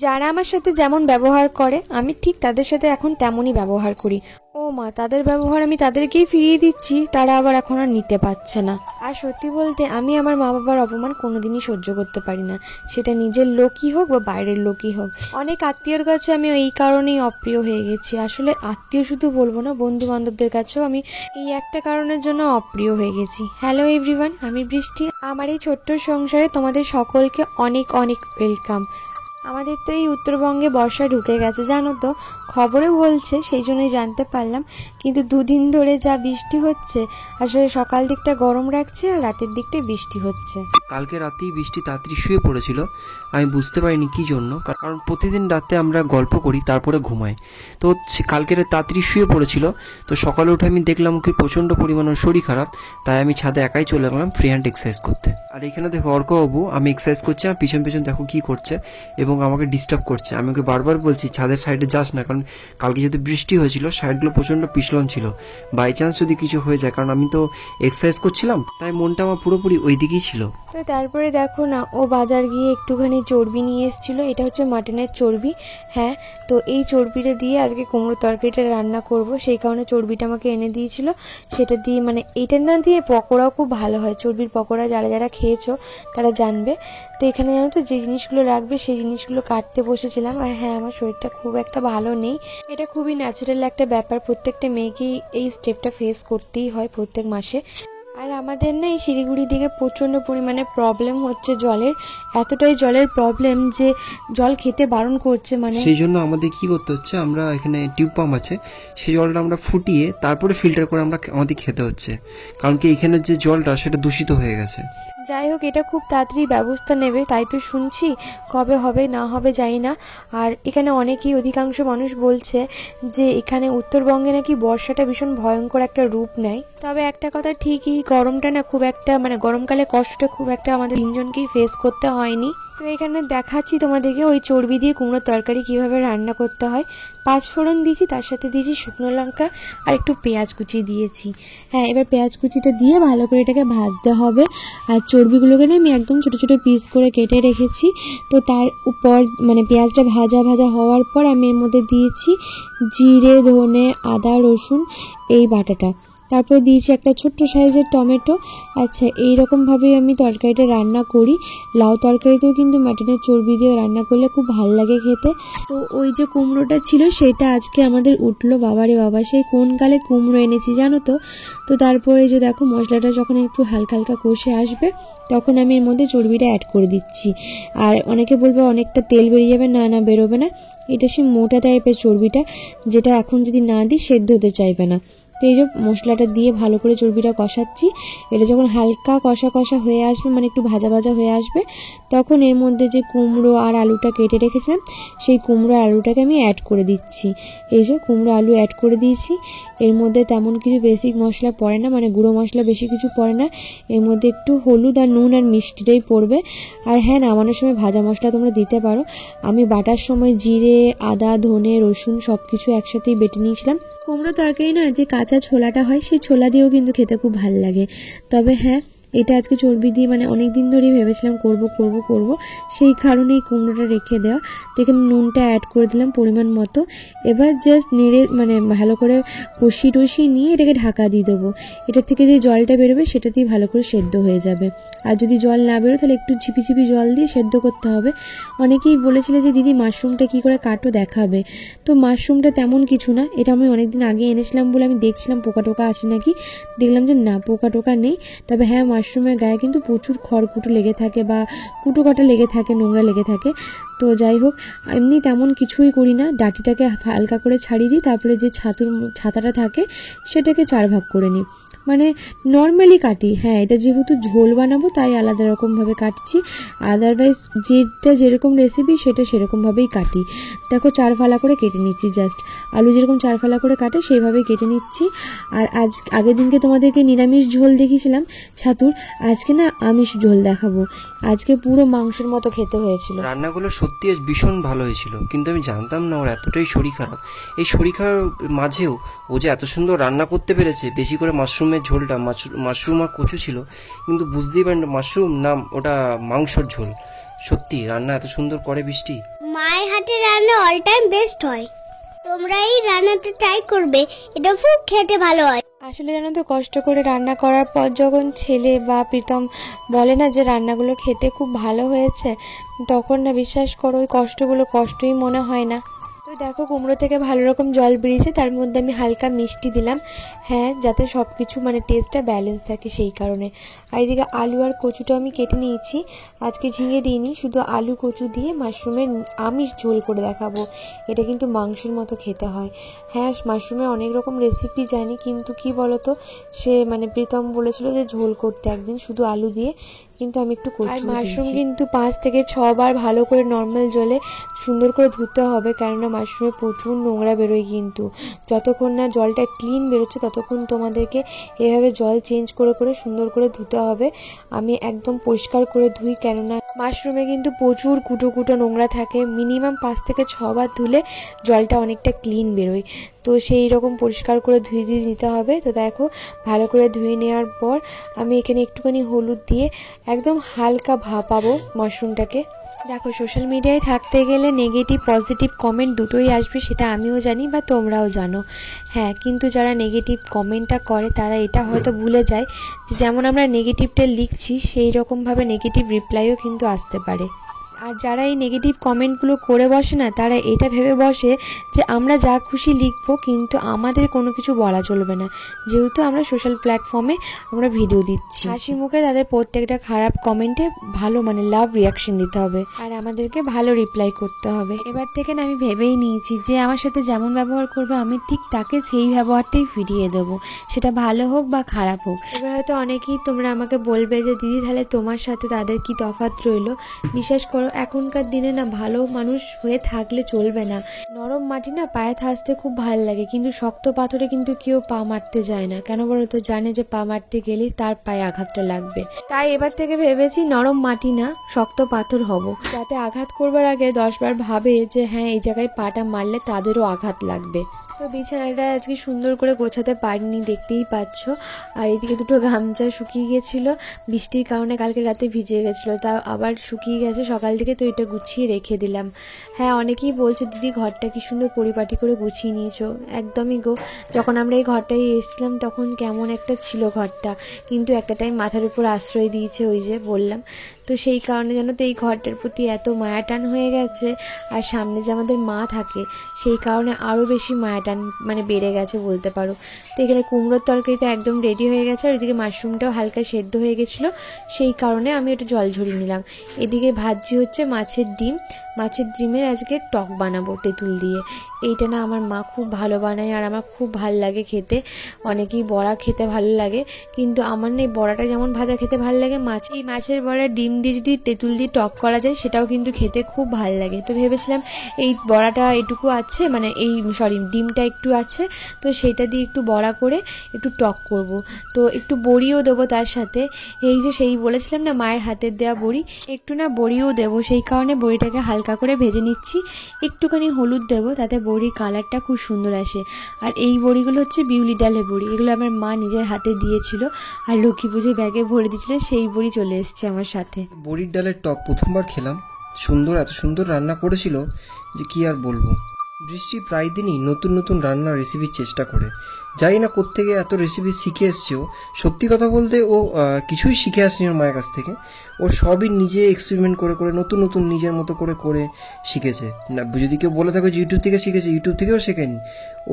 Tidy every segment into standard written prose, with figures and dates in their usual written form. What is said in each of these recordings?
যারা আমার সাথে যেমন ব্যবহার করে আমি ঠিক তাদের সাথে এখন তেমনই ব্যবহার করি। ও মা, তাদের ব্যবহার আমি তাদেরকেই ফিরিয়ে দিচ্ছি, তারা আবার এখন আর নিতে পারছে না। আর সত্যি বলতে আমি আমার মা বাবার অপমান কোনোদিনই সহ্য করতে পারি না, সেটা নিজের লোকই হোক বা বাইরের লোকই হোক। অনেক আত্মীয়র কাছে আমি এই কারণেই অপ্রিয় হয়ে গেছি। আসলে আত্মীয় শুধু বলবো না, বন্ধু বান্ধবদের কাছেও আমি এই একটা কারণের জন্য অপ্রিয় হয়ে গেছি। হ্যালো এভরিওয়ান, আমি বৃষ্টি। আমার এই ছোট্ট সংসারে তোমাদের সকলকে অনেক অনেক ওয়েলকাম। আমাদের তো এই উত্তরবঙ্গে বর্ষা ঢুকে গেছে, জানো তো, খবরে বলছে, সেই জন্যই জানতে পারলাম। কিন্তু দুদিন ধরে যা বৃষ্টি হচ্ছে, আসলে সকাল দিকটা গরম রাখছে আর রাতের দিকটা বৃষ্টি হচ্ছে। কালকে রাতেই বৃষ্টি তাড়াতাড়ি শুয়ে পড়েছিল, আমি বুঝতে পারিনি কি জন্য, কারণ প্রতিদিন রাতে আমরা গল্প করি তারপরে ঘুমাই। তো কালকে তাড়াতাড়ি শুয়ে পড়েছিল, তো সকালে উঠে আমি দেখলাম ওকে প্রচণ্ড পরিমাণে শরীর খারাপ, তাই আমি ছাদে একাই চলে গেলাম ফ্রি হ্যান্ড এক্সারসাইজ করতে। আর এখানে দেখো অর্কবাবু আমি এক্সারসাইজ করছি আর পিছন পিছন দেখো কি করছে এবং আমাকে ডিস্টার্ব করছে। আমি ওকে বারবার বলছি ছাদের সাইডে যাস না, কারণ কালকে যদি বৃষ্টি হয়েছিল সাইডগুলো প্রচণ্ড পিছলন ছিল, বাই চান্স যদি কিছু হয়ে যায়, কারণ আমি তো এক্সারসাইজ করছিলাম, তাই মনটা আমার পুরোপুরি ওই দিকেই ছিল। তো তারপরে দেখো না, ও বাজার গিয়ে একটুখানি চর্বি নিয়ে এসেছিলো, এটা হচ্ছে মাটনের চর্বি। হ্যাঁ, তো এই চর্বিটা দিয়ে আজকে কুমড়ো তরকারিটা রান্না করব, সেই কারণে চর্বিটা আমাকে এনে দিয়েছিল। সেটা দিয়ে মানে এটা না দিয়ে পকোড়াও খুব ভালো হয়, চর্বির পকোড়া যারা যারা খেয়েছো তারা জানবে। তো এখানে জানো তো যে জিনিসগুলো রাখবে সেই জিনিসগুলো কাটতে বসেছিলাম। আর হ্যাঁ, আমার শরীরটা খুব একটা ভালো নেই, এটা খুবই ন্যাচারাল একটা ব্যাপার, প্রত্যেকটা মেয়েকেই এই স্টেপটা ফেস করতেই হয় প্রত্যেক মাসে। আর আমাদের না এই শিলিগুড়ির দিকে প্রচণ্ড পরিমাণে প্রবলেম হচ্ছে জলের, এতটাই জলের প্রবলেম যে জল খেতে বারণ করছে। মানে সেই জন্য আমাদের কি করতে হচ্ছে, আমরা এখানে টিউব পাম্প আছে, সেই জলটা আমরা ফুটিয়ে তারপরে ফিল্টার করে আমাদের খেতে হচ্ছে, কারণ কি এখানে যে জলটা সেটা দূষিত হয়ে গেছে। যাই হোক, এটা খুব তাড়াতাড়ি ব্যবস্থা নেবে তাই তো শুনছি, কবে হবে না হবে জানি না। আর এখানে অনেকেই অধিকাংশ মানুষ বলছে যে এখানে উত্তরবঙ্গে নাকি বর্ষাটা ভীষণ ভয়ঙ্কর একটা রূপ নেয়। তবে একটা কথা ঠিকই, গরমটা না খুব একটা মানে গরমকালে কষ্টটা খুব একটা আমাদের তিনজনকেই ফেস করতে হয়নি। তো এখানে দেখাচ্ছি তোমাদেরকে ওই চর্বি দিয়ে কুমড়োর তরকারি কিভাবে রান্না করতে হয়। 5 ফোড়ন দিয়েছি, তার সাথে দিয়েছি শুকনো লঙ্কা আর একটু পেঁয়াজ কুচি দিয়েছি। হ্যাঁ, এবার পেঁয়াজ কুচিটা দিয়ে ভালো করে এটাকে ভাজতে হবে। আর চর্বিগুলোকে না আমি একদম ছোটো ছোটো পিস করে কেটে রেখেছি। তো তার উপর মানে পেঁয়াজটা ভাজা ভাজা হওয়ার পর আমি এর মধ্যে দিয়েছি জিরে, ধনে, আদা, রসুন এই বাটাটা। তারপর দিয়েছি একটা ছোট্ট সাইজের টমেটো। আচ্ছা, এইরকমভাবেই আমি তরকারিটা রান্না করি। লাউ তরকারিতেও কিন্তু মাটনের চর্বি দিয়ে রান্না করলে খুব ভালো লাগে খেতে। তো ওই যে কুমড়োটা ছিল সেটা আজকে আমাদের উঠলো, বাবারে বাবা, সেই কোন কালে কুমড়ো এনেছি জানো তো। তো তারপরে যে দেখো মশলাটা যখন একটু হালকা হালকা কষে আসবে তখন আমি এর মধ্যে চর্বিটা অ্যাড করে দিচ্ছি। আর অনেকে বলবে অনেকটা তেল বেরিয়ে যাবে, না না বেরোবে না, এটা সেই মোটা টাইপের চর্বিটা, যেটা এখন যদি না দিই সেদ্ধ হতে চাইবে না। তো এই যে মশলাটা দিয়ে ভালো করে চর্বিটা কষাচ্ছি, এটা যখন হালকা কষা কষা হয়ে আসবে মানে একটু ভাজা ভাজা হয়ে আসবে, তখন এর মধ্যে যে কুমড়ো আর আলুটা কেটে রেখেছিলাম সেই কুমড়ো আলুটাকে আমি অ্যাড করে দিচ্ছি। এই যে কুমড়ো আলু অ্যাড করে দিয়েছি। এর মধ্যে তেমন কিছু বেসিক মশলা পড়ে না, মানে গুঁড়ো মশলা বেশি কিছু পড়ে না, এর মধ্যে একটু হলুদ আর নুন আর মিষ্টিটাই পড়বে। আর হ্যাঁ, নামানোর সময় ভাজা মশলা তোমরা দিতে পারো, আমি বাটার সময় জিরে, আদা, ধনে, রসুন সব কিছু একসাথেই বেটে নিয়েছিলাম। কুমড়ো তরকারি না যে কাঁচা ছোলাটা হয় সেই ছোলা দিয়েও কিন্তু খেতে খুব ভালো লাগে। তবে হ্যাঁ, এটা আজকে চর্বি দিয়ে মানে অনেক দিন ধরেই ভেবেছিলাম করব করব করব, সেই কারণেই কুমড়োটা রেখে দেওয়া। তো এখানে নুনটা অ্যাড করে দিলাম পরিমাণ মতো। এবার জাস্ট নেড়ে মানে ভালো করে কষিয়ে নিয়ে এটাকে ঢাকা দিয়ে দেবো। এটার থেকে যে জলটা বেরোবে সেটা দিয়ে ভালো করে সেদ্ধ হয়ে যাবে। আর যদি জল না বেরো তাহলে একটু ঝিপি ঝিপি জল দিয়ে সেদ্ধ করতে হবে। অনেকেই বলেছিলে যে দিদি মাশরুমটা কী করে কাটো দেখাবে, তো মাশরুমটা তেমন কিছু না, এটা আমি অনেকদিন আগে এনেছিলাম বলে আমি দেখছিলাম পোকা টোকা আছে নাকি, দেখলাম যে না পোকা টোকা নেই। তবে হ্যাঁ, মাশরুমের গায়ে কিন্তু প্রচুর খড়কুটো লেগে থাকে বা কুটো কাটা লেগে থাকে, নোংরা লেগে থাকে। তো যাই হোক, এমনি তেমন কিছুই করি না, ডাঁটিটাকে হালকা করে ছাড়িয়ে দিই, তারপরে যে ছাতাটা থাকে সেটাকে 4 ভাগ করে নিই, মানে নর্মালি কাটি। হ্যাঁ, এটা যেহেতু ঝোল বানাবো তাই আলাদা রকমভাবে কাটছি, আদারওয়াইজ যেটা যেরকম রেসিপি সেটা সেরকমভাবেই কাটি। দেখো 4 ফালা করে কেটে নিচ্ছি, জাস্ট আলু যেরকম 4 ফালা করে কাটে সেইভাবেই কেটে নিচ্ছি। আর আগের দিনকে তোমাদেরকে নিরামিষ ঝোল দেখিয়েছিলাম ছাতুর, আজকে না আমিষ ঝোল দেখাবো। আজকে পুরো মাংসের মতো খেতে হয়েছিল। রান্নাগুলো সত্যি ভীষণ ভালো হয়েছিল, কিন্তু আমি জানতাম না ওর এতটাই শরীর খারাপ। এই শরীর খারাপ মাঝেও ও যে এত সুন্দর রান্না করতে পেরেছে, বেশি করে মাশরুমের ঝোলটা, মাশরুম আর কচু ছিল, কিন্তু বুঝতেই পারেন মাশরুম নাম ওটা মাংসর ঝোল। সত্যি রান্না এত সুন্দর করে বৃষ্টি। মায়ের হাতের রান্না অল টাইম বেস্ট হয়। তোমরা এই রান্নাটা ট্রাই করবে, এটা খুব খেতে ভালো হয়। আসলে জানো তো, কষ্ট করে রান্না করার পর যখন ছেলে বা প্রীতম বলে না যে রান্নাগুলো খেতে খুব ভালো হয়েছে, তখন না বিশ্বাস করো ওই কষ্টগুলো কষ্টই মনে হয় না। তো দেখো, কুমড়ো থেকে ভালো রকম জল বেরিয়েছে, তার মধ্যে আমি হালকা মিষ্টি দিলাম, হ্যাঁ, যাতে সব কিছু মানে টেস্টটা ব্যালেন্স থাকে সেই কারণে। আর এদিকে আলু আর কচুটা আমি কেটে নিয়েছি, আজকে ঝিঙে দিইনি, শুধু আলু কচু দিয়ে মাশরুমের আমিষ ঝোল করে দেখাবো। এটা কিন্তু মাংসের মতো খেতে হয়। হ্যাঁ, মাশরুমের অনেক রকম রেসিপি জানি, কিন্তু কি বলতো, সে মানে প্রীতম বলেছিল যে ঝোল করতে একদিন শুধু আলু দিয়ে, কিন্তু আমি একটু কচু দিয়েছি। মাশরুম কিন্তু 5 থেকে 6 বার ভালো করে নর্মাল জলে সুন্দর করে ধুতে হবে, কেননা মাশরুমে প্রচুর নোংরা বেরোয়। কিন্তু যতক্ষণ না জলটা ক্লিন বেরোচ্ছে ততক্ষণ তোমাদেরকে এভাবে জল চেঞ্জ করে করে সুন্দর করে ধুতে হবে। আমি একদম পরিষ্কার করে ধুই, কেননা মাশরুমে কিন্তু প্রচুর কুটো কুটো নোংরা থাকে। মিনিমাম 5 থেকে 6 বার ধুলে জলটা অনেকটা ক্লিন বেরোয়। তো সেই রকম পরিষ্কার করে ধুয়ে দিয়ে নিতে হবে। তো দেখো, ভালো করে ধুয়ে নেওয়ার পর আমি এখানে একটুখানি হলুদ দিয়ে একদম হালকা ভাপাবো মাশরুমটাকে। দেখো, সোশ্যাল মিডিয়ায় থাকতে গেলে নেগেটিভ পজিটিভ কমেন্ট দুটোই আসবে, সেটা আমিও জানি বা তোমরাও জানো। হ্যাঁ, কিন্তু যারা নেগেটিভ কমেন্টটা করে তারা এটা হয়তো ভুলে যায় যে যেমন আমরা নেগেটিভটা লিখছি সেই রকমভাবে নেগেটিভ রিপ্লাইও কিন্তু আসতে পারে। আর যারা এই নেগেটিভ কমেন্টগুলো করে বসে না, তারা এটা ভেবে বসে যে আমরা যা খুশি লিখবো, কিন্তু আমাদের কোনো কিছু বলা চলবে না, যেহেতু আমরা সোশ্যাল প্ল্যাটফর্মে আমরা ভিডিও দিচ্ছি। হাসি মুখে তাদের প্রত্যেকটা খারাপ কমেন্টে ভালো মানে লাভ রিয়াকশন দিতে হবে, আর আমাদেরকে ভালো রিপ্লাই করতে হবে। এবার থেকে না আমি ভেবেই নিয়েছি যে আমার সাথে যেমন ব্যবহার করবে আমি ঠিক তাকে সেই ব্যবহারটাই ফিরিয়ে দেবো, সেটা ভালো হোক বা খারাপ হোক। এবার হয়তো অনেকেই তোমরা আমাকে বলবে যে দিদি, তাহলে তোমার সাথে তাদের কি তফাৎ রইলো? বিশ্বাস করো, এখনকার দিনে না ভালো মানুষ হয়ে থাকলে চলবে না। নরম মাটি না পায়ে থাসতে খুব ভালো লাগে, কিন্তু শক্ত পাথরে কিন্তু কেউ পা মারতে যায় না। কেন বলো তো? জানে যে পা মারতে গেলেই তার পায়ে আঘাতটা লাগবে। তাই এবার থেকে ভেবেছি নরম মাটি না, শক্ত পাথর হব, যাতে আঘাত করবার আগে 10 বার ভাবে যে হ্যাঁ, এই জায়গায় পাটা মারলে তাদেরও আঘাত লাগবে। তো বিছানাটা আজকে সুন্দর করে গোছাতে পারিনি, দেখতেই পাচ্ছ। আর এদিকে দুটো গামছা শুকিয়ে গেছিলো, বৃষ্টির কারণে কালকে রাতে ভিজে গেছিলো, তা আবার শুকিয়ে গেছে সকাল থেকে, তো এটা গুছিয়ে রেখে দিলাম। হ্যাঁ, অনেকেই বলছে দিদি ঘরটা কি সুন্দর পরিপাটি করে গুছিয়ে নিয়েছো। একদমই গো, যখন আমরা এই ঘরটায় এসেছিলাম তখন কেমন একটা ছিল ঘরটা, কিন্তু একটা টাইম মাথার উপর আশ্রয় দিয়েছে, ওই যে বললাম। তো সেই কারণে জানো তো এই ঘরটার প্রতি এত মায়া টান হয়ে গেছে। আর সামনে যে আমাদের মা থাকে, সেই কারণে আরও বেশি মায়া টান মানে বেড়ে গেছে বলতে পারো। তো এখানে কুমড়োর তরকারি তো একদম রেডি হয়ে গেছে, আর এদিকে মাশরুমটাও হালকা সেদ্ধ হয়ে গেছিলো, সেই কারণে আমি একটু জল ঝরিয়ে নিলাম। এদিকে ভাজি হচ্ছে মাছের ডিম, মাছের ডিমের আজকে টক বানাবো তেঁতুল দিয়ে। এইটা না আমার মা খুব ভালো বানায়, আর আমার খুব ভালো লাগে খেতে। অনেকেই বড়া খেতে ভালো লাগে, কিন্তু আমার না এই বড়াটা যেমন ভাজা খেতে ভালো লাগে, এই মাছের বড়া ডিম দিয়ে যদি তেঁতুল দিয়ে টক করা যায় সেটাও কিন্তু খেতে খুব ভালো লাগে। তো ভেবেছিলাম এই বড়াটা এটুকু আছে, মানে এই ডিমটা একটু আছে, তো সেটা দিয়ে একটু বড়া করে একটু টক করব। তো একটু বড়িও দেবো তার সাথে। এই যে সেই বলেছিলাম না মায়ের হাতের দেওয়া বড়ি, একটু না বড়িও দেবো, সেই কারণে বড়িটাকে হালকা করে ভেজে নিচ্ছি। একটুখানি হলুদ দেবো, তাতে বড়ির কালারটা খুব সুন্দর আসে। আর এই বড়িগুলো হচ্ছে বিউলি ডালের বড়ি, এগুলো আমার মা নিজের হাতে দিয়েছিল, আর লক্ষ্মী পুজোয় ব্যাগে ভরে দিয়েছিল, সেই বড়ি চলে এসছে আমার সাথে। বড়ির ডালের টক প্রথমবার খেলাম, সুন্দর, এত সুন্দর রান্না করেছিল যে কি আর বলবো। বৃষ্টি প্রায় দিনই নতুন নতুন রান্নার রেসিপির চেষ্টা করে, জানি না কোত্থেকে এত রেসিপি শিখে এসছে ও। সত্যি কথা বলতে ও কিছুই শিখে আসেনি ওর মায়ের কাছ থেকে, ও সবই নিজে এক্সপেরিমেন্ট করে করে নতুন নতুন নিজের মতো করে করে শিখেছে। না, যদি কেউ বলে থাকে যে ইউটিউব থেকে শিখেছে, ইউটিউব থেকেও শেখেনি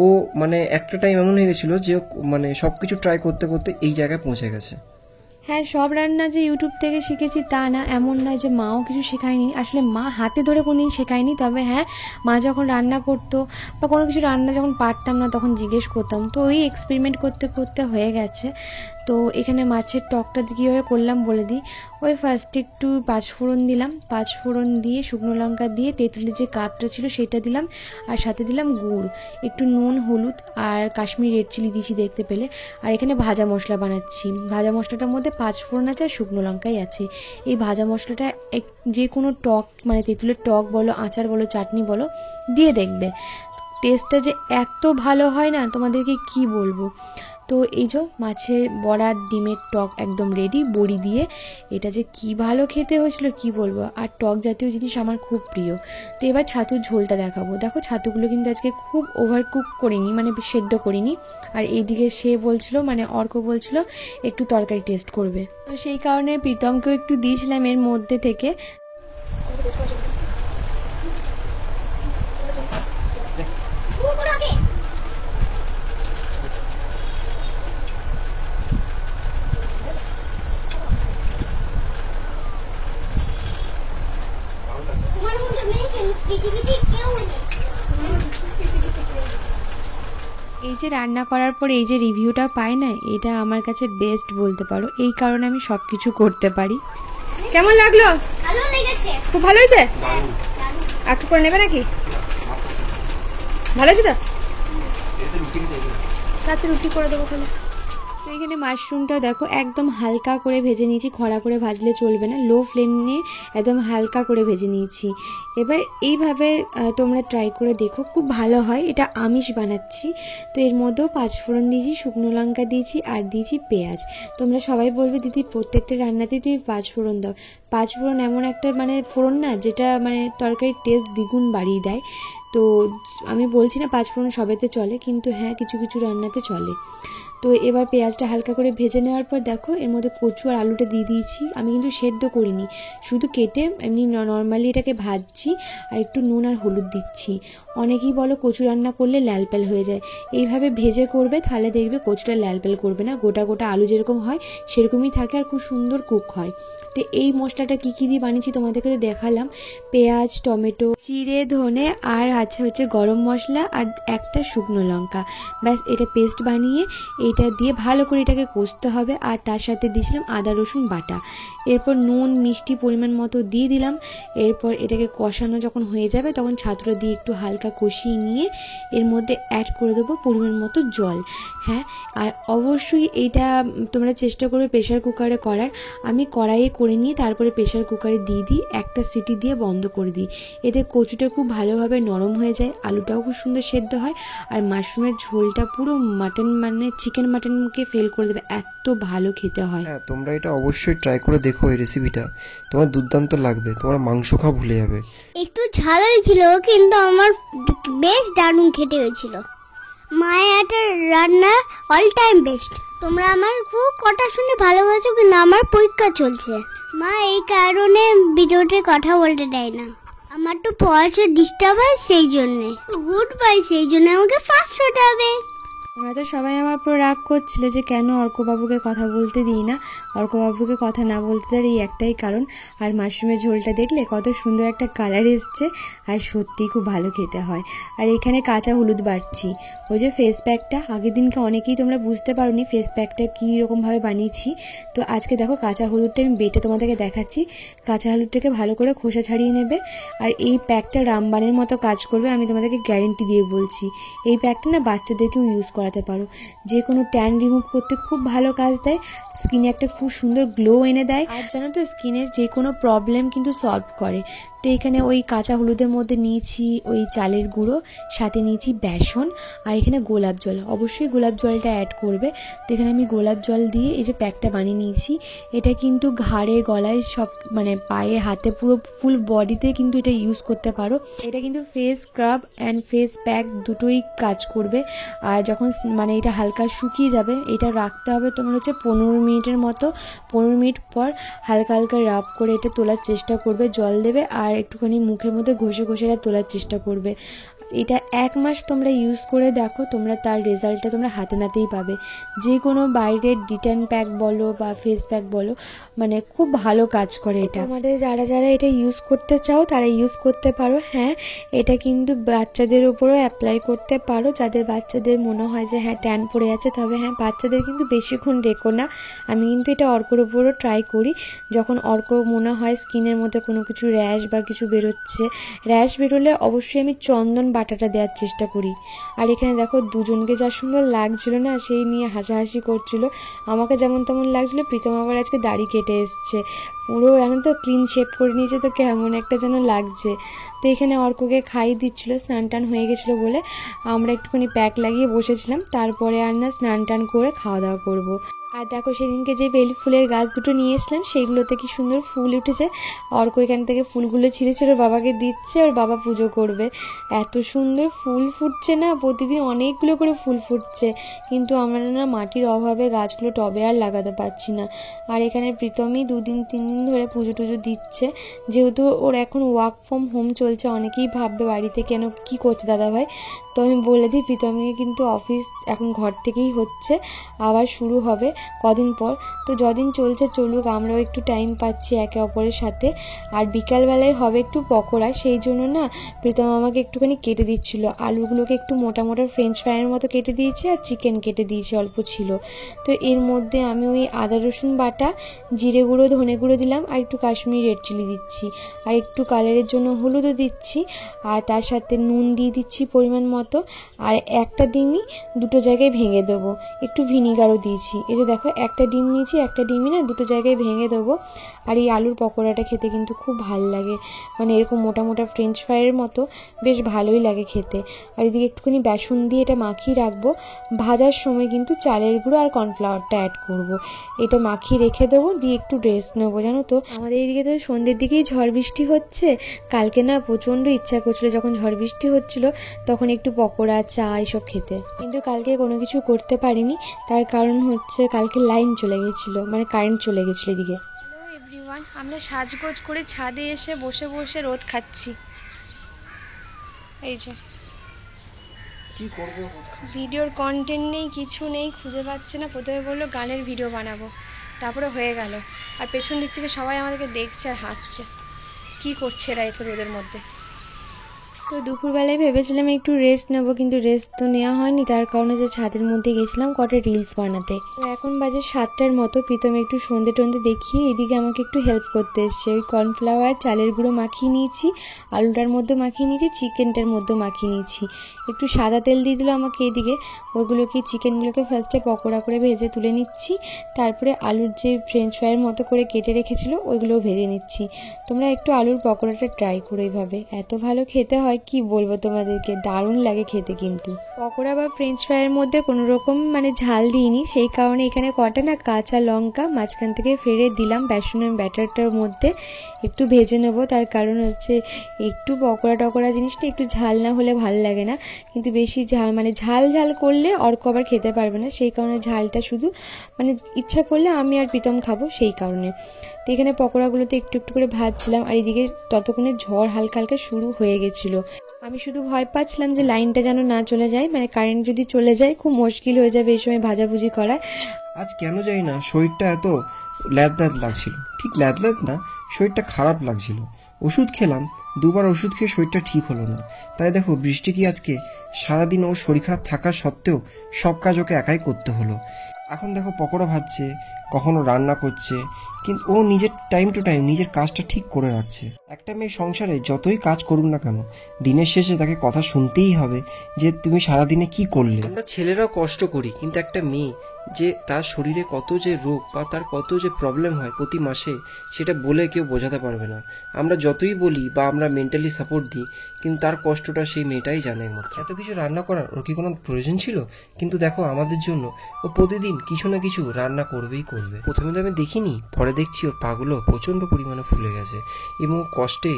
ও। মানে একটা টাইম এমন হয়ে গেছিলো যে মানে সব কিছু ট্রাই করতে করতে এই জায়গায় পৌঁছে গেছে। হ্যাঁ, সব রান্না যে ইউটিউব থেকে শিখেছি তা না, এমন নয় যে মাও কিছু শেখায়নি। আসলে মা হাতে ধরে কোনোদিন শেখায়নি, তবে হ্যাঁ, মা যখন রান্না করতো বা কোনো কিছু রান্না যখন পারতাম না তখন জিজ্ঞেস করতাম, তো ওই এক্সপেরিমেন্ট করতে করতে হয়ে গেছে। তো এখানে মাছের টকটা কীভাবে করলাম বলে দিই। ওই ফার্স্টে একটু পাঁচফোড়ন দিলাম, পাঁচফোড়ন দিয়ে শুকনো লঙ্কা দিয়ে তেঁতুলের যে কাঠটা ছিল সেটা দিলাম, আর সাথে দিলাম গুড়, একটু নুন, হলুদ আর কাশ্মীরি রেড চিলি দিয়েছি দেখতে পেলে। আর এখানে ভাজা মশলা বানাচ্ছি, ভাজা মশলাটার মধ্যে পাঁচফোড়ন আছে আর শুকনো লঙ্কাই আছে। এই ভাজা মশলাটা যে কোনো টক মানে তেঁতুলের টক বলো, আচার বলো, চাটনি বলো, দিয়ে দেখবে টেস্টটা যে এত ভালো হয় না, তোমাদেরকে কি বলবো। তো তো এই যে মাছের বড়া ডিমের টক একদম রেডি বড়ি দিয়ে। এটা যে কি ভালো খেতে হয়েছিল কি বলবো, আর টক জাতীয় জিনিস আমার খুব প্রিয়। তো এবার ছাতুর ঝোলটা দেখাবো। দেখো ছাতুগুলো কিন্তু আজকে খুব ওভার কুক করিনি, মানে সেদ্ধ করিনি। আর এইদিকে সে বলছিল, মানে অর্ক বলছিল একটু তরকারি টেস্ট করবে, তো সেই কারণে প্রীতমকেও একটু দিয়েছিলাম এর মধ্যে থেকে। এই যে রান্না করার পর এই যে রিভিউটা পাই না, এটা আমার কাছে বেস্ট বলতে পারো। এই কারণে আমি সব কিছু করতে পারি। কেমন লাগলো? ভালো লেগেছে। খুব ভালো হয়েছে। একটু করে নেবে নাকি? ভালো আছে তো? রাতে রুটি করে দেবো তাহলে। তো এখানে মাশরুমটা দেখো একদম হালকা করে ভেজে নিয়েছি, খরা করে ভাজলে চলবে না, লো ফ্লেম নিয়ে একদম হালকা করে ভেজে নিয়েছি। এবার এইভাবে তোমরা ট্রাই করে দেখো, খুব ভালো হয়। এটা আমিষ বানাচ্ছি, তো এর মধ্যেও 5 ফোড়ন দিয়েছি, শুকনো লঙ্কা দিয়েছি আর দিয়েছি পেঁয়াজ। তোমরা সবাই বলবে দিদি প্রত্যেকটা রান্নাতেই তুমি 5 ফোড়ন দাও। 5 ফোড়ন এমন একটা মানে ফোড়ন না যেটা মানে তরকারির টেস্ট দ্বিগুণ বাড়িয়ে দেয়। তো আমি বলছি না 5 ফোড়ন সবেতে চলে, কিন্তু হ্যাঁ কিছু কিছু রান্নাতে চলে। তো এবার পেঁয়াজটা হালকা করে ভেজে নেওয়ার পর দেখো এর মধ্যে কচু আর আলুটা দিয়ে দিয়েছি। আমি কিন্তু সেদ্ধ করিনি, শুধু কেটে এমনি নর্মালি এটাকে ভাজছি আর একটু নুন আর হলুদ দিচ্ছি। অনেকেই বলো কচু রান্না করলে লাল পাল হয়ে যায়, এইভাবে ভেজে করবে তাহলে দেখবে কচুটা লাল পাল করবে না, গোটা গোটা আলু যেরকম হয় সেরকমই থাকে আর খুব সুন্দর কুক হয়। তো এই মশলাটা কী কী দিয়ে বানিয়েছি তোমাদেরকে তো দেখালাম। পেঁয়াজ, টমেটো, জিরে, ধনে আর আছে হচ্ছে গরম মশলা আর একটা শুকনো লঙ্কা, ব্যাস এটা পেস্ট বানিয়ে এইটা দিয়ে ভালো করে এটাকে কষতে হবে। আর তার সাথে দিয়েছিলাম আদা রসুন বাটা। এরপর নুন মিষ্টি পরিমাণ মতো দিয়ে দিলাম। এরপর এটাকে কষানো যখন হয়ে যাবে তখন ছাতুটা দিয়ে একটু হালকা কষিয়ে নিয়ে এর মধ্যে অ্যাড করে দেবো পরিমাণ মতো জল। হ্যাঁ, আর অবশ্যই এইটা তোমরা চেষ্টা করবে প্রেশার কুকারে করার। আমি কড়াইয়ে করে নিয়ে তারপরে প্রেশার কুকারে দিয়ে দিই, একটা সিটি দিয়ে বন্ধ করে দিই। এতে কচুটা খুব ভালোভাবে নরম হয়ে যায়, আলুটাও খুব সুন্দর সেদ্ধ হয়, আর মাশরুমের ঝোলটা পুরো মাটন মানে চিকেন মাটনকে ফেল করে দেবে, এত ভালো খেতে হয়। হ্যাঁ, তোমরা এটা অবশ্যই ট্রাই করে দেখো। এই রেসিপিটা তোমার দুর্দান্ত লাগবে, তোমার মাংস খাওয়া ভুলে যাবে। একটু ঝালই ছিল কিন্তু আমার বেশ দারুণ খেতে হয়েছিল। মায়ের হাতের রান্না অল টাইম বেস্ট। তোমরা আমার খুব কথা শুনে ভালোবাসো, কিন্তু আমার পরীক্ষা চলছে, মা এই কারণে ভিডিওতে কথা বলতে দেয় না। আমার তো পড়াশোনা ডিস্টার্ব হয়, সেই জন্যে গুড বাই, সেই জন্য আমাকে ফার্স্ট হতে হবে। ওরা তো সবাই আমার উপর রাগ করছিল যে কেন অর্কবাবুকে কথা বলতে দিই না। অর্কবাবুকে কথা না বলতে দেওয়ার এই একটাই কারণ। আর মাশরুমের ঝোলটা দেখলে কত সুন্দর একটা কালার এসছে, আর সত্যিই খুব ভালো খেতে হয়। আর এখানে কাঁচা হলুদ বাটছি। ওই যে ফেস প্যাকটা আগের দিনকে অনেকেই তোমরা বুঝতে পারোনি ফেস প্যাকটা কীরকমভাবে বানিয়েছি। তো আজকে দেখো কাঁচা হলুদটা আমি বেটে তোমাদেরকে দেখাচ্ছি। কাঁচা হলুদটাকে ভালো করে খোসা ছাড়িয়ে নেবে, আর এই প্যাকটা রামবানের মতো কাজ করবে, আমি তোমাদেরকে গ্যারেন্টি দিয়ে বলছি। এই প্যাকটা না বাচ্চাদেরকেও ইউজ করাতে পারো, যে কোনো ট্যান রিমুভ করতে খুব ভালো কাজ দেয়, স্কিনে একটা খুব সুন্দর গ্লো এনে দেয়, আর জানো তো স্কিনের যে কোনো প্রবলেম কিন্তু সলভ করে। তো এখানে ওই কাঁচা হলুদের মধ্যে নিয়েছি ওই চালের গুঁড়ো, সাথে নিয়েছি বেসন, আর এখানে গোলাপ জল, অবশ্যই গোলাপ জলটা অ্যাড করবে। তো এখানে আমি গোলাপ জল দিয়ে এই যে প্যাকটা বানিয়ে নিয়েছি। এটা কিন্তু ঘাড়ে গলায় সব মানে পায়ে হাতে পুরো ফুল বডিতে কিন্তু এটা ইউজ করতে পারো। এটা কিন্তু face scrub and face pack দুটোই কাজ করবে। আর যখন মানে এটা হালকা শুকিয়ে যাবে, এটা রাখতে হবে তোমার হচ্ছে 15 মিনিটের মতো। 15 মিনিট পর হালকা হালকা রাব করে এটা তোলার চেষ্টা করবে, জল দেবে আর একটুখানি মুখের মধ্যে ঘষে ঘষে এটা তোলার চেষ্টা করবে। এটা 1 মাস তোমরা ইউজ করে দেখো, তোমরা তার রেজাল্টটা তোমরা হাতে নাতেই পাবে। যে কোনো বাইরের ডিটেন প্যাক বলো বা ফেস প্যাক বলো, মানে খুব ভালো কাজ করে এটা। আমাদের যারা যারা এটা ইউজ করতে চাও তারা ইউজ করতে পারো। হ্যাঁ, এটা কিন্তু বাচ্চাদের উপরেও অ্যাপ্লাই করতে পারো, যাদের বাচ্চাদের মনে হয় যে হ্যাঁ ট্যান পড়ে আছে। তবে হ্যাঁ, বাচ্চাদের কিন্তু বেশিক্ষণ রেখো না। আমি কিন্তু এটা অর্কর উপরও ট্রাই করি। যখন অর্ক মনে হয় স্কিনের মধ্যে কোনো কিছু র্যাশ বা কিছু বেরোচ্ছে, র্যাশ বেরোলে অবশ্যই আমি চন্দন বাটাটা দেওয়ার চেষ্টা করি। আর এখানে দেখো দুজনকে যা সুন্দর লাগছিল না, সেই নিয়ে হাসাহাসি করছিল। আমাকে যেমন তেমন লাগছিল, প্রীতম আবার আজকে দাড়ি কেটে এসছে, পুরো জানো তো ক্লিন শেভ করে নিয়েছে, তো কেমন একটা যেন লাগছে। তো এখানে অর্ককে খাইয়ে দিচ্ছিল, স্নান টান হয়ে গেছিলো বলে আমরা একটুখানি প্যাক লাগিয়ে বসেছিলাম। তারপরে আর না স্নান টান করে খাওয়া দাওয়া করবো। আর দেখো সেদিনকে যে বেলি ফুলের গাছ দুটো নিয়ে এসলাম, সেইগুলোতে কি সুন্দর ফুল উঠেছে। অর্ক এখান থেকে ফুলগুলো ছিঁড়ে ছিঁড়ে বাবাকে দিচ্ছে, আর বাবা পুজো করবে। এত সুন্দর ফুল ফুটছে না, প্রতিদিন অনেকগুলো করে ফুল ফুটছে, কিন্তু আমরা না মাটির অভাবে গাছগুলো টবে আর লাগাতে পারছি না। আর এখানে প্রীতমই 2-3 দিন ধরে পুজো টুজো দিচ্ছে, যেহেতু ওর এখন ওয়ার্ক ফ্রম হোম চলছে। অনেকেই ভাববে বাড়িতে কেন কি করছে দাদাভাই, তো আমি বলে দিই প্রীতমকে কিন্তু অফিস এখন ঘর থেকেই হচ্ছে, আবার শুরু হবে কদিন পর। তো যদিন চলছে চলুক, আমরাও একটু টাইম পাচ্ছি একে অপরের সাথে। আর বিকালবেলায় হবে একটু পকোড়া, সেই জন্য না প্রীতম আমাকে একটুখানি কেটে দিচ্ছিল। আলুগুলোকে একটু মোটা মোটা ফ্রেঞ্চ ফ্রাইয়ের মতো কেটে দিয়েছি, আর চিকেন কেটে দিয়েছি, অল্প ছিল। তো এর মধ্যে আমি ওই আদা রসুন বাটা, জিরে গুঁড়ো, ধনে গুঁড়ো দিলাম, আর একটু কাশ্মীরি রেড চিলি দিচ্ছি, আর একটু কালারের জন্য হলুদও দিচ্ছি, আর তার সাথে নুন দিয়ে দিচ্ছি পরিমাণ মতো। আর একটা ডিমই দুটো জায়গায় ভেঙে দেবো, একটু ভিনিগারও দিয়েছি। এই যে দেখো একটা ডিম নিয়েছি, একটা ডিমই না দুটো জায়গায় ভেঙে দেবো। আর এই আলুর পকোড়াটা খেতে কিন্তু খুব ভালো লাগে, মানে এরকম মোটা মোটা ফ্রেঞ্চ ফ্রাইয়ের মতো বেশ ভালোই লাগে খেতে। আর এদিকে একটুখানি বেসন দিয়ে এটা মাখিয়ে রাখবো। ভাজার সময় কিন্তু চালের গুঁড়ো আর কর্নফ্লাওয়ারটা অ্যাড করব। এটা মাখিয়ে রেখে দেবো, দিয়ে একটু রেস্ট নেবো। জানো তো আমাদের এইদিকে তো সন্ধ্যের দিকেই ঝড় বৃষ্টি হচ্ছে। কালকে না প্রচণ্ড ইচ্ছা করছিল, যখন ঝড় বৃষ্টি হচ্ছিল তখন একটু পকোড়া, চা এসব খেতে, কিন্তু কালকে কোনো কিছু করতে পারিনি। তার কারণ হচ্ছে কালকে লাইন চলে গেছিলো, মানে কারেন্ট চলে গেছিলো এদিকে। হ্যালো এভরিওয়ান, আমরা সাজগোজ করে ছাদে এসে বসে বসে রোদ খাচ্ছি। এই যে কি করব, ভিডিওর কন্টেন্ট নেই, কিছু নেই, খুঁজে পাচ্ছে না। প্রথমে বললো গানের ভিডিও বানাবো, তারপরে হয়ে গেল। আর পেছন দিক থেকে সবাই আমাদেরকে দেখছে আর হাসছে, কি করছে এরা এত রোদের মধ্যে। তো দুপুরবেলায় ভেবেছিলাম একটু রেস্ট নেবো, কিন্তু রেস্ট তো নেওয়া হয়নি। তার কারণে যে ছাদের মধ্যে গেছিলাম কটা রিলস বানাতে। তো এখন বাজে 7টার মতো। প্রীতম একটু সন্ধে টন্ধে দেখিয়ে এদিকে আমাকে একটু হেল্প করতে এসছে। ওই কর্নফ্লাওয়ার, চালের গুঁড়ো মাখিয়ে নিয়েছি, আলুটার মধ্যে মাখিয়ে নিয়েছি, চিকেনটার মধ্যে মাখিয়ে নিয়েছি। একটু সাদা তেল দিয়ে দিল আমাকে এদিকে। ওইগুলোকে, চিকেনগুলোকে ফার্স্টে পকোড়া করে ভেজে তুলে নিচ্ছি, তারপরে আলুর যে ফ্রেঞ্চ ফ্রাইয়ের মতো করে কেটে রেখেছিল ওইগুলোও ভেজে নিচ্ছি। তোমরা একটু আলুর পকোড়াটা ট্রাই করো এইভাবে, এত ভালো খেতে হয় কি বলবো তোমাদেরকে, দারুণ লাগে খেতে। কিন্তু পকোড়া বা ফ্রেঞ্চ ফ্রাইয়ের মধ্যে কোনো রকম মানে ঝাল দিইনি, সেই কারণে এখানে কটা না কাঁচা লঙ্কা মাঝখান থেকে ফেলে দিলাম বেসনের ব্যাটারটার মধ্যে, একটু ভেজে নেবো। তার কারণ হচ্ছে একটু পকোড়া টকোড়া জিনিসটা একটু ঝাল না হলে ভালো লাগে না, কিন্তু বেশি ঝাল মানে ঝাল ঝাল করলে অর্ক আবার খেতে পারবে না, সেই কারণে ঝালটা শুধু মানে ইচ্ছা করলে আমি আর প্রীতম খাবো, সেই কারণে। তো এখানে পকোড়াগুলোতে একটু একটু করে ভাজছিলাম। আর এদিকে ততক্ষণে ঝড় হালকা হালকা শুরু হয়ে গেছিলো। আমি শুধু ভয় পাচ্ছিলাম যে লাইনটা যেন না চলে যায়, মানে কারেন্ট যদি চলে যায় খুব মুশকিল হয়ে যাবে এই সময় ভাজাভুজি করার। আজ কেন জানি না শরীরটা এত ল্যাদ লাগছিল, ঠিক ল্যাদ না, শরীরটা খারাপ লাগছিল। ওষুধ খেলাম, 2বার ওষুধ খেয়ে শরীরটা ঠিক হলো না। তাই দেখো বৃষ্টি কি আজকে সারাদিন ওর শরীর খারাপ থাকা সত্ত্বেও সব কাজ ওকে একাই করতে হলো। এখন দেখো পকোড়া ভাজছে, কখনো রান্না করছে, কিন্তু ও নিজের টাইম টু টাইম নিজের কাজটা ঠিক করে রাখছে। একটা মেয়ে সংসারে যতই কাজ করুক না কেন, দিনের শেষে তাকে কথা শুনতেই হবে যে তুমি সারাদিনে কি করলে। আমরা ছেলেরাও কষ্ট করি, কিন্তু একটা মেয়ে যে তার শরীরে কত যে রোগ বা তার কত যে প্রবলেম হয় প্রতি মাসে, সেটা বলে কেউ বোঝাতে পারবে না। আমরা যতই বলি বা আমরা মেন্টালি সাপোর্ট দিই, কিন্তু তার কষ্টটা সেই মেয়েটাই জানে একমাত্র। এত কিছু রান্না করার ওর কি কোনো প্রয়োজন ছিল? কিন্তু দেখো আমাদের জন্য ও প্রতিদিন কিছু না কিছু রান্না করবেই করবে। প্রথমে তো আমি দেখিনি, পরে দেখছি ওর পাগুলো প্রচণ্ড পরিমাণে ফুলে গেছে এবং কষ্টে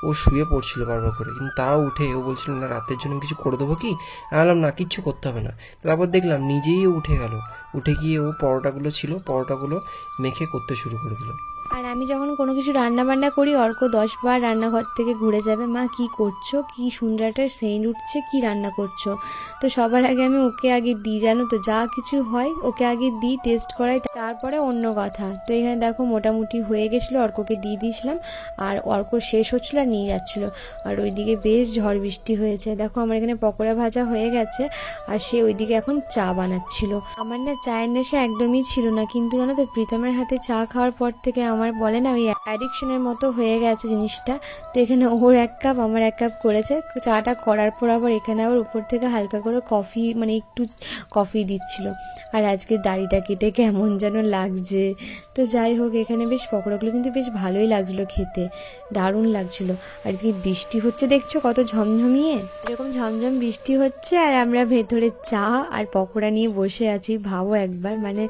ও শুয়ে পড়ছিল বারবার করে, কিন্তু তাও উঠে ও বলছিল না রাতের জন্য কিছু করে দেবো কি। বললাম না, কিচ্ছু করতে হবে না। তারপর দেখলাম নিজেই ও উঠে গেল, উঠে গিয়ে ও পরোটাগুলো ছিল পরোটাগুলো মেখে করতে শুরু করে দিল। আর আমি যখন কোনো কিছু রান্না বান্না করি, অর্ক 10 বার রান্নাঘর থেকে ঘুরে যাবে, মা কি করছো, কি সুন্দর একটা সেন্ট উঠছে, কি রান্না করছো। তো সবার আগে আমি ওকে আগে দিই, জানো তো, যা কিছু হয় ওকে আগে দিই, টেস্ট করাই, তারপরে অন্য কথা। তো এখানে দেখো মোটামুটি হয়ে গেছিলো, অর্ককে দিয়ে দিয়েছিলাম, আর অর্ক শেষ হচ্ছিলো আর নিয়ে যাচ্ছিলো। আর ওইদিকে বেশ ঝড় বৃষ্টি হয়েছে। দেখো আমার এখানে পকোড়া ভাজা হয়ে গেছে, আর সে ওইদিকে এখন চা বানাচ্ছিল। আমার না চায়ের নেশা একদমই ছিল না, কিন্তু জানো তো প্রীতমের হাতে চা খাওয়ার পর থেকে আমার আমার বলে না ওই অ্যাডিকশনের মতো হয়ে গেছে জিনিসটা। তো এখানে ওর 1 কাপ আমার 1 কাপ করেছে। চাটা করার পর আবার এখানে আবার উপর থেকে হালকা করে কফি, মানে একটু কফি দিচ্ছিল। আর আজকে দাড়িটা কেটে কেমন যেন লাগছে। তো যাই হোক, এখানে বেশ পকোড়াগুলো কিন্তু বেশ ভালোই লাগছিলো খেতে, দারুণ লাগছিল। আর এদিকে বৃষ্টি হচ্ছে, দেখছো কত ঝমঝমিয়ে, এরকম ঝমঝম বৃষ্টি হচ্ছে আর আমরা ভেতরে চা আর পকোড়া নিয়ে বসে আছি। ভাবো একবার, মানে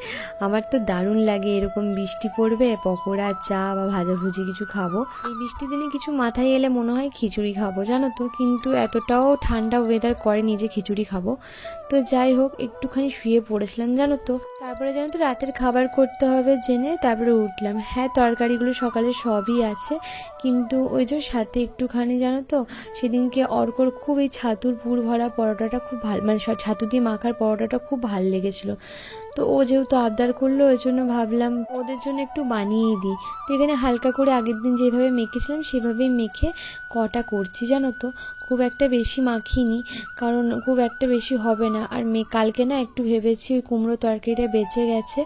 আমার তো দারুণ লাগে এরকম বৃষ্টি পড়বে, পকোড়া, চা বা ভাজাভুজি কিছু খাবো। এই বৃষ্টির দিনে কিছু মাথায় এলে মনে হয় খিচুড়ি খাবো, জানো তো, কিন্তু এতটাও ঠান্ডা ওয়েদার করেনি যে খিচুড়ি খাবো। তো যাই হোক, একটুখানি শুয়ে পড়েছিলাম জানো তো। তারপরে জানো তো রাতের খাবার করতে হবে জেনে তারপরে উঠলাম। হ্যাঁ, তরকারিগুলো সকালে সবই আছে, কিন্তু ওই যে সাথে একটুখানি জানো তো, সেদিনকে অর্কর খুব এই ছাতুর পুর ভরা পরোটাটা খুব ভালো, মানে ছাতু দিয়ে মাখার পরোটাটা খুব ভালো লেগেছিলো। তো ও যেহেতু আবদার করলো, ওই জন্য ভাবলাম ওদের জন্য একটু বানিয়েই দিই। তো এখানে হালকা করে আগের দিন যেভাবে মেখেছিলাম সেভাবেই মেখে কটা করছি জানো তো। খুব একটা বেশি মাখিনি, কারণ খুব একটা বেশি হবে না। আর কালকে না একটু ভেবেছি ওই কুমড়ো তরকারিটা বেঁচে গেছে,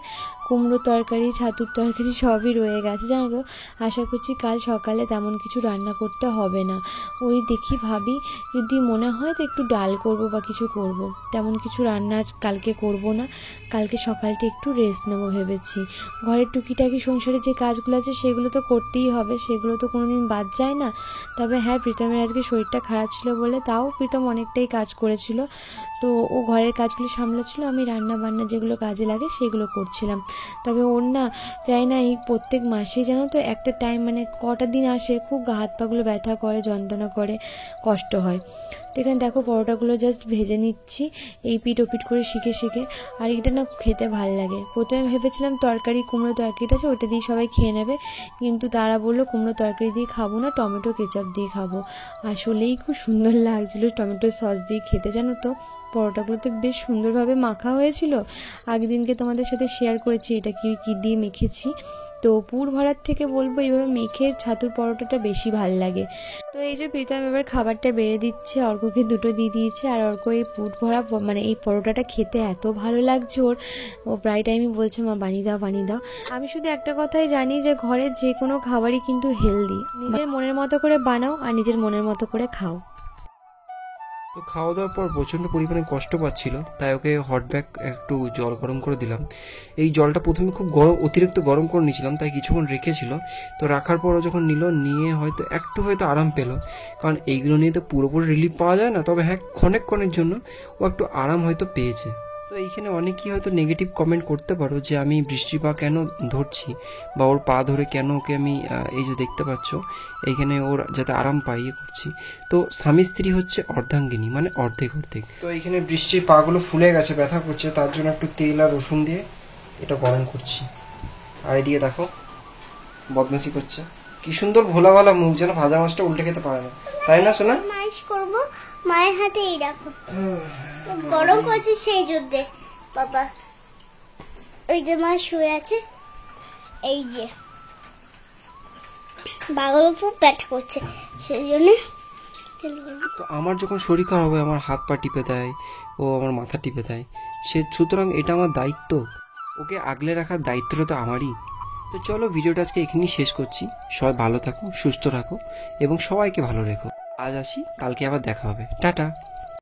কুমড়ো তরকারি, ছাতুর তরকারি সবই রয়ে গেছে জানো তো। আশা করছি কাল সকালে তেমন কিছু রান্না করতে হবে না। ওই দেখি ভাবি, যদি মনে হয় তো একটু ডাল করব বা কিছু করব, তেমন কিছু রান্না কালকে করব না। কালকে সকালটা একটু রেস্ট নেবো ভেবেছি। ঘরের টুকিটাকি সংসারে যে কাজগুলো আছে সেগুলো তো করতেই হবে, সেগুলো তো কোনোদিন বাদ যায় না। তবে হ্যাঁ, প্রীতমের আজকে শরীরটা খারাপ ছিল বলে তাও প্রীতম অনেকটাই কাজ করেছিল। তো ও ঘরের কাজগুলো সামলাচ্ছিল, আমি রান্না বান্না যেগুলো কাজে লাগে সেগুলো করছিলাম। তবে ওর না চাই না এই প্রত্যেক মাসেই জানো তো একটা টাইম, মানে কটা দিন আসে খুব গা হাত পাগুলো ব্যথা করে, যন্ত্রণা করে, কষ্ট হয়। তো এখানে দেখো পরোটাগুলো জাস্ট ভেজে নিচ্ছি এই পিঠ ওপিঠ করে শিখে শিখে। আর এটা না খেতে ভাল লাগে। প্রথমে ভেবেছিলাম তরকারি, কুমড়ো তরকারিটা আছে ওটা দিয়ে সবাই খেয়ে নেবে, কিন্তু তারা বললো কুমড়ো তরকারি দিয়ে খাবো না, টমেটো কেচাপ দিয়ে খাবো। আসলেই খুব সুন্দর লাগছিলো টমেটো সস দিয়ে খেতে জানো তো। পরোটাগুলো তো বেশ সুন্দরভাবে মাখা হয়েছিল। আগের দিনকে তোমাদের সাথে শেয়ার করেছি এটা কি দিয়ে মেখেছি। তো পুর ভরার থেকে বলবো এইভাবে মেখে ছাতুর পরোটাটা বেশি ভাল লাগে। তো এই যে প্রীতম এবার খাবারটা বেড়ে দিচ্ছে, অর্ককে 2টো দিয়ে দিয়েছে। আর অর্ক এই পুর ভরা মানে এই পরোটাটা খেতে এত ভালো লাগছে ওর, ও প্রায় টাইমই বলছে মা বানিয়ে দাও বানিয়ে দাও। আমি শুধু একটা কথাই জানি যে ঘরের যে কোনো খাবারই কিন্তু হেলদি। নিজের মনের মতো করে বানাও আর নিজের মনের মতো করে খাও। তো খাওয়া দাওয়ার পর প্রচণ্ড পরিমাণে কষ্ট পাচ্ছিল, তাই ওকে হট ব্যাগ একটু জল গরম করে দিলাম। এই জলটা প্রথমে খুব অতিরিক্ত গরম করে নিয়েছিলাম, তাই কিছুক্ষণ রেখেছিল। তো রাখার পরও যখন নিয়ে হয়তো আরাম পেলো, কারণ এইগুলো নিয়ে তো পুরোপুরি রিলিফ পাওয়া যায় না। তবে হ্যাঁ, ক্ষণের জন্য ও একটু আরাম হয়তো পেয়েছে। তো এইখানে অনেকেই হয়তো নেগেটিভ কমেন্ট করতে পারো যে আমি বৃষ্টির পা কেন ধরছি, বা ওর পা ধরে কেন ওকে আমি এই যে দেখতে পাচ্ছ এইখানে ওর যাতে আরাম পাই করছি। তো স্বামী স্ত্রী হচ্ছে অর্ধাঙ্গিনী, মানে অর্ধেক। তো এইখানে বৃষ্টির পাগুলো ফুলে গেছে, ব্যথা করছে, তার জন্য একটু তেল আর রসুন দিয়ে এটা গরম করছি। আর এদিকে দেখো বদমাশি করছে, কি সুন্দর ভোলা ভালা মুখ, যেন ভাজা মাছটা উল্টে খেতে পারে না, তাই না সোনা? মালিশ করব মায়ের হাতে, এই রাখো গরম করছে সেই যুদ্ধে বাবা। ওই যে মা শুয়ে আছে, এই যে বাগালো খুব ব্যথা করছে, সেই জন্য। তো আমার যখন শরীর খারাপ হবে আমার হাত পা টিপে দেয়, ও আমার মাথা টিপে দেয়, সুতরাং এটা আমার দায়িত্ব, ওকে আগলে রাখার দায়িত্বটা তো আমারই। তো চলো ভিডিওটা আজকে এখানেই শেষ করছি। সবাই ভালো থাকো, সুস্থ থাকো এবং সবাইকে ভালো রেখো। আজ আসি, কালকে আবার দেখা হবে, টাটা।